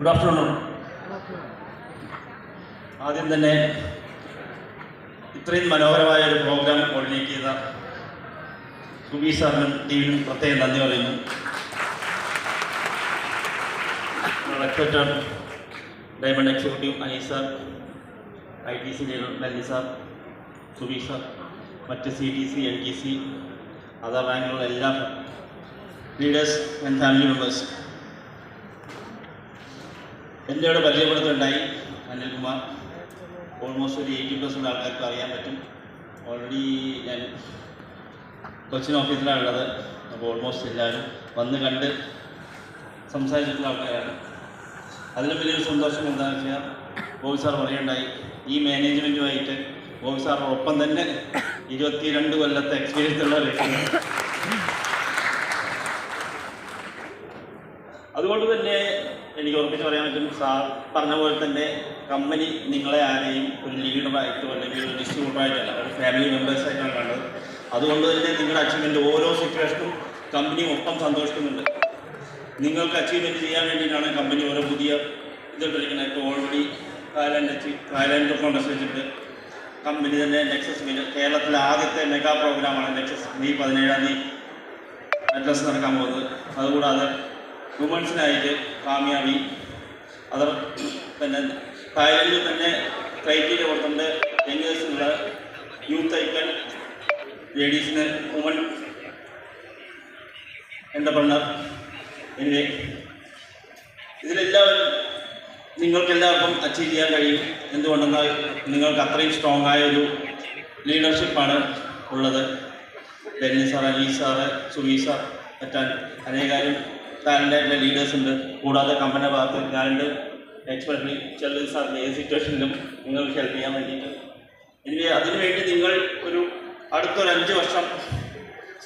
Good afternoon. ആദ്യം തന്നെ ഇത്രയും മനോഹരമായ ഒരു പ്രോഗ്രാം കോർഡിനേറ്റ് ചെയ്ത സുബി സാറിനും ടീമിനും പ്രത്യേകം നന്ദി പറയുന്നു. Respected diamond executive Anees sir, ITC leader Lalli sir, Subi sir, മറ്റ് CTC, LTC, അതർ റാങ്കിലുള്ള എല്ലാ ലീഡേഴ്സ് ആൻഡ് ഫാമിലി മെമ്പേഴ്സ്. എൻ്റെ ഇവിടെ പരിചയപ്പെടുത്തുണ്ടായി അനിൽകുമാർ. ഓൾമോസ്റ്റ് ഒരു 80% ആൾക്കാർക്ക് അറിയാൻ പറ്റും. ഓൾറെഡി ഞാൻ കൊച്ചിൻ ഓഫീസിലാണ് ഉള്ളത്. അപ്പോൾ ഓൾമോസ്റ്റ് എല്ലാവരും വന്ന് കണ്ട് സംസാരിച്ചിട്ടുള്ള ആൾക്കാരാണ്. അതിലും വലിയൊരു സന്തോഷം എന്താണെന്ന് വെച്ചാൽ ബോബി സാർ പറയുണ്ടായി, ഈ മാനേജ്മെൻറ്റുമായിട്ട് ബോബി സാറിനൊപ്പം തന്നെ 22 കൊല്ലത്തെ എക്സ്പീരിയൻസ് ഉള്ള വ്യക്തിയാണ്. അതുകൊണ്ട് തന്നെ എനിക്ക് ഉറപ്പിച്ച് പറയാൻ പറ്റും, സാർ പറഞ്ഞ പോലെ തന്നെ കമ്പനി നിങ്ങളെ ആരെയും ഒരു ലീഡറായിട്ടോ അല്ലെങ്കിൽ ഒരു ഡിസ്ട്രിബ്യൂട്ടറായിട്ടല്ല, ഒരു ഫാമിലി മെമ്പേഴ്സായിട്ടാണ് കണ്ടത്. അതുകൊണ്ട് തന്നെ നിങ്ങളുടെ അച്ചീവ്മെൻറ്റ് ഓരോ സിറ്റുവേഷനും കമ്പനി ഒപ്പം സന്തോഷിക്കുന്നുണ്ട്. നിങ്ങൾക്ക് അച്ചീവ്മെൻറ്റ് ചെയ്യാൻ വേണ്ടിയിട്ടാണ് കമ്പനി ഓരോ പുതിയ ഇതുകൊണ്ടിരിക്കുന്നത്. ഇപ്പോൾ ഓൾറെഡി തായ്ലാൻഡ് കോൺടസ്റ്റ് വെച്ചിട്ട് കമ്പനി തന്നെ നെക്സസ് മീറ്റ്, കേരളത്തിലെ ആദ്യത്തെ മെഗാ പ്രോഗ്രാമാണ് നെക്സസ്. May 17 അഡ്രസ് നടക്കാൻ പോകുന്നത്. അതുകൂടാതെ വുമൻസിനായിട്ട് കാമ്യാവി, അതർ പിന്നെ തായ്ലൻഡിൽ തന്നെ ക്രൈറ്റീരിയ കൊടുത്തിട്ടുണ്ട്. യങ്ങേഴ്സിനുള്ള യൂത്ത് ഐക്കൺ, ലേഡീസിന് വുമൺ എൻ്റർപ്രനർ. എനിവേ, ഇതിലെല്ലാവരും നിങ്ങൾക്കെല്ലാവർക്കും അച്ചീവ് ചെയ്യാൻ കഴിയും. എന്തുകൊണ്ടെന്നാൽ നിങ്ങൾക്ക് അത്രയും സ്ട്രോങ് ആയ ഒരു ലീഡർഷിപ്പാണ് ഉള്ളത്. Denny sir, Anees sir, Subi sir, പറ്റാൻ അനേകാരും ടാലൻ്റായിട്ടുള്ള ലീഡേഴ്സ് ഉണ്ട്. കൂടാതെ കമ്പനി ഭാഗത്ത് ഞാനുണ്ട്. എക്സ്പെഷ്യലി ചെറിയ സാറിൻ്റെ ഏത് സിറ്റുവേഷനിലും നിങ്ങൾക്ക് ഹെൽപ്പ് ചെയ്യാൻ വേണ്ടിയിട്ട്. ഇനി അതിനുവേണ്ടി നിങ്ങൾ ഒരു അടുത്തൊരു 5 വർഷം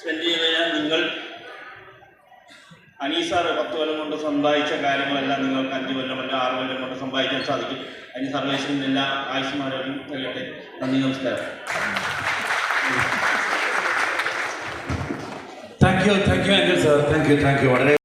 സ്പെൻഡ് ചെയ്ത് കഴിഞ്ഞാൽ നിങ്ങൾ അനീസ് സാർ 10 കൊല്ലം കൊണ്ട് സമ്പാദിച്ച കാര്യങ്ങളെല്ലാം നിങ്ങൾക്ക് 5 കൊല്ലം അല്ലെങ്കിൽ 6 കൊല്ലം കൊണ്ട് സമ്പാദിക്കാൻ സാധിക്കും. അതിന് സർവേശ്വരൻ്റെ എല്ലാ ആയുഷ്മാരോടും കഴിയട്ടെ. നന്ദി, നമസ്കാരം. Thank you Anil sir. Thank you വളരെ